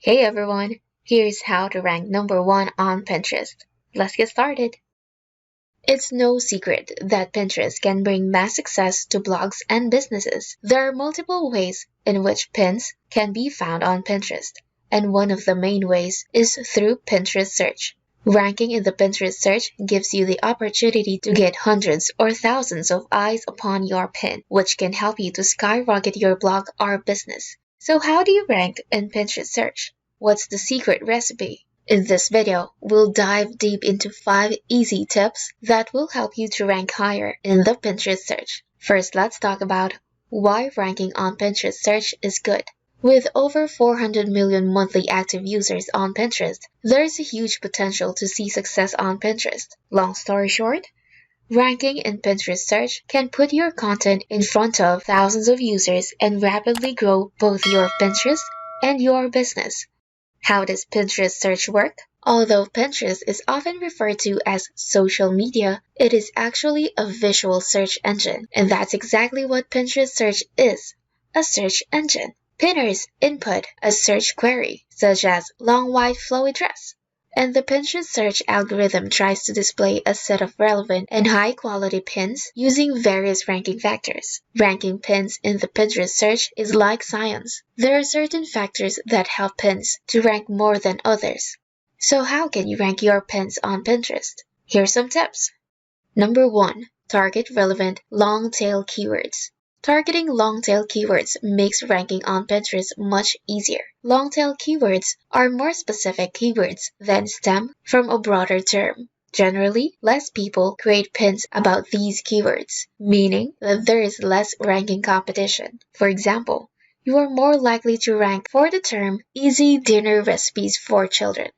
Hey everyone, here's how to rank number 1 on Pinterest. Let's get started. It's no secret that Pinterest can bring mass success to blogs and businesses. There are multiple ways in which pins can be found on Pinterest, and one of the main ways is through Pinterest search. Ranking in the Pinterest search gives you the opportunity to get hundreds or thousands of eyes upon your pin, which can help you to skyrocket your blog or business. So how do you rank in Pinterest search? What's the secret recipe? In this video, we'll dive deep into 5 easy tips that will help you to rank higher in the Pinterest search. First, let's talk about why ranking on Pinterest search is good. With over 400 million monthly active users on Pinterest, there's a huge potential to see success on Pinterest. Long story short, ranking in Pinterest search can put your content in front of thousands of users and rapidly grow both your Pinterest and your business. How does Pinterest search work? Although Pinterest is often referred to as social media, it is actually a visual search engine, and that's exactly what Pinterest search is, a search engine. Pinners input a search query, such as long white flowy dress, and the Pinterest search algorithm tries to display a set of relevant and high-quality pins using various ranking factors. Ranking pins in the Pinterest search is like science. There are certain factors that help pins to rank more than others. So how can you rank your pins on Pinterest? Here's some tips. Number 1. Target relevant long-tail keywords. Targeting long-tail keywords makes ranking on Pinterest much easier. Long-tail keywords are more specific keywords than stem from a broader term. Generally, less people create pins about these keywords, meaning that there is less ranking competition. For example, you are more likely to rank for the term easy dinner recipes for children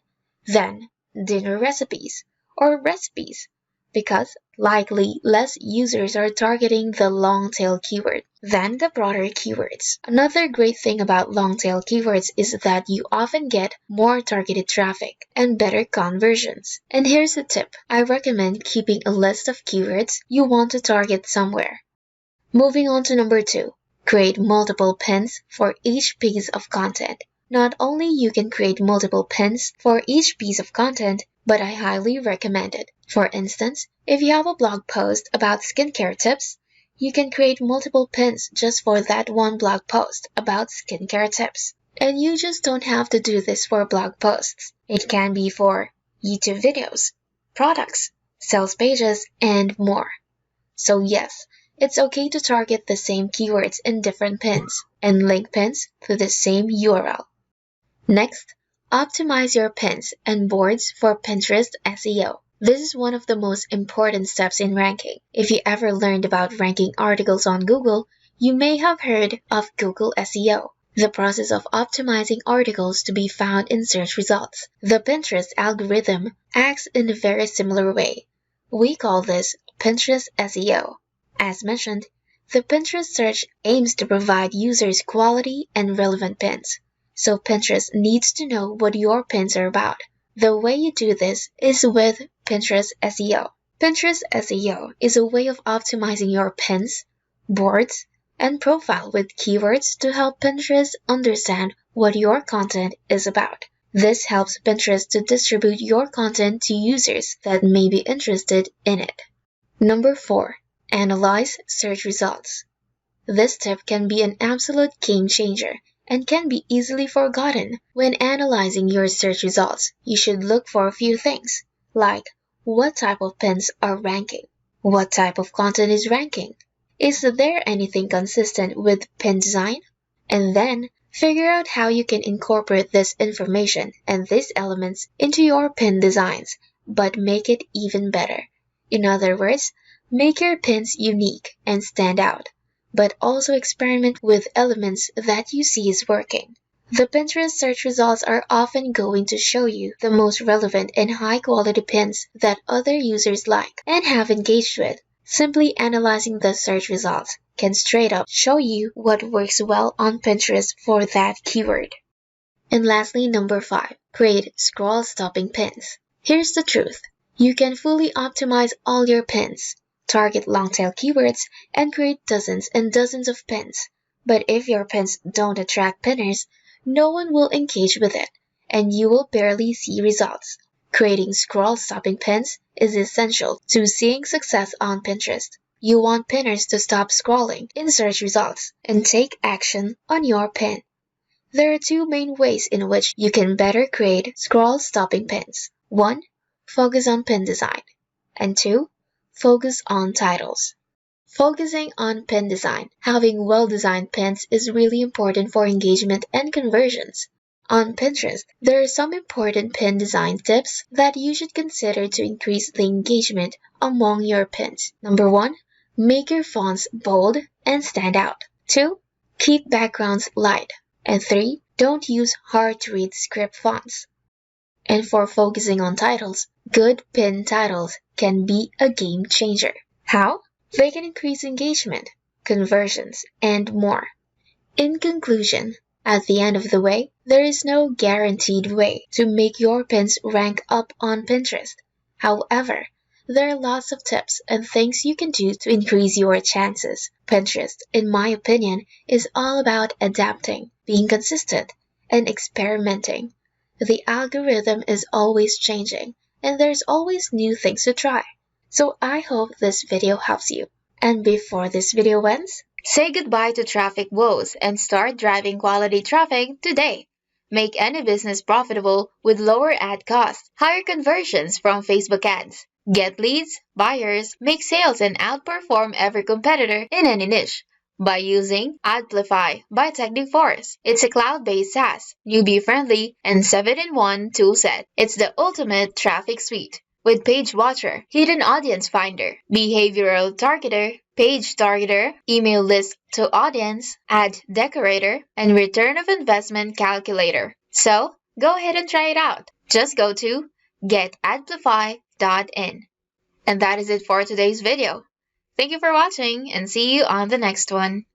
than dinner recipes or recipes, because likely less users are targeting the long-tail keyword than the broader keywords. Another great thing about long-tail keywords is that you often get more targeted traffic and better conversions. And here's a tip. I recommend keeping a list of keywords you want to target somewhere. Moving on to number 2. Create multiple pins for each piece of content. Not only you can create multiple pins for each piece of content, but I highly recommend it. For instance, if you have a blog post about skincare tips, you can create multiple pins just for that one blog post about skincare tips. And you just don't have to do this for blog posts. It can be for YouTube videos, products, sales pages, and more. So yes, it's okay to target the same keywords in different pins and link pins to the same URL. Next, optimize your pins and boards for Pinterest SEO. This is one of the most important steps in ranking. If you ever learned about ranking articles on Google, you may have heard of Google SEO, the process of optimizing articles to be found in search results. The Pinterest algorithm acts in a very similar way. We call this Pinterest SEO. As mentioned, the Pinterest search aims to provide users quality and relevant pins. So Pinterest needs to know what your pins are about. The way you do this is with Pinterest SEO. Pinterest SEO is a way of optimizing your pins, boards, and profile with keywords to help Pinterest understand what your content is about. This helps Pinterest to distribute your content to users that may be interested in it. Number 4. Analyze search results. This tip can be an absolute game changer and can be easily forgotten. When analyzing your search results, you should look for a few things, like what type of pins are ranking, what type of content is ranking, is there anything consistent with pin design, and then figure out how you can incorporate this information and these elements into your pin designs, but make it even better. In other words, make your pins unique and stand out, but also experiment with elements that you see is working. The Pinterest search results are often going to show you the most relevant and high-quality pins that other users like and have engaged with. Simply analyzing the search results can straight up show you what works well on Pinterest for that keyword. And lastly, number 5. Create scroll-stopping pins. Here's the truth. You can fully optimize all your pins, target long-tail keywords, and create dozens and dozens of pins. But if your pins don't attract pinners, no one will engage with it, and you will barely see results. Creating scroll-stopping pins is essential to seeing success on Pinterest. You want pinners to stop scrolling in search results and take action on your pin. There are two main ways in which you can better create scroll-stopping pins. 1. Focus on pin design. And 2. Focus on titles. Focusing on pin design. Having well-designed pins is really important for engagement and conversions. On Pinterest, there are some important pin design tips that you should consider to increase the engagement among your pins. Number 1. Make your fonts bold and stand out. 2. Keep backgrounds light. And 3. Don't use hard-to-read script fonts. And for focusing on titles, good pin titles can be a game changer. How? They can increase engagement, conversions, and more. In conclusion, at the end of the way, there is no guaranteed way to make your pins rank up on Pinterest. However, there are lots of tips and things you can do to increase your chances. Pinterest, in my opinion, is all about adapting, being consistent, and experimenting. The algorithm is always changing, and there's always new things to try. So I hope this video helps you. And before this video ends, say goodbye to traffic woes and start driving quality traffic today. Make any business profitable with lower ad costs, higher conversions from Facebook ads. Get leads, buyers, make sales, and outperform every competitor in any niche by using Adplify by Techniforce. It's a cloud-based SaaS, newbie-friendly, and 7-in-1 toolset. It's the ultimate traffic suite with Page Watcher, Hidden Audience Finder, Behavioral Targeter, Page Targeter, Email List to Audience, Ad Decorator, and Return of Investment Calculator. So, go ahead and try it out. Just go to getadplify.in. And that is it for today's video. Thank you for watching and see you on the next one.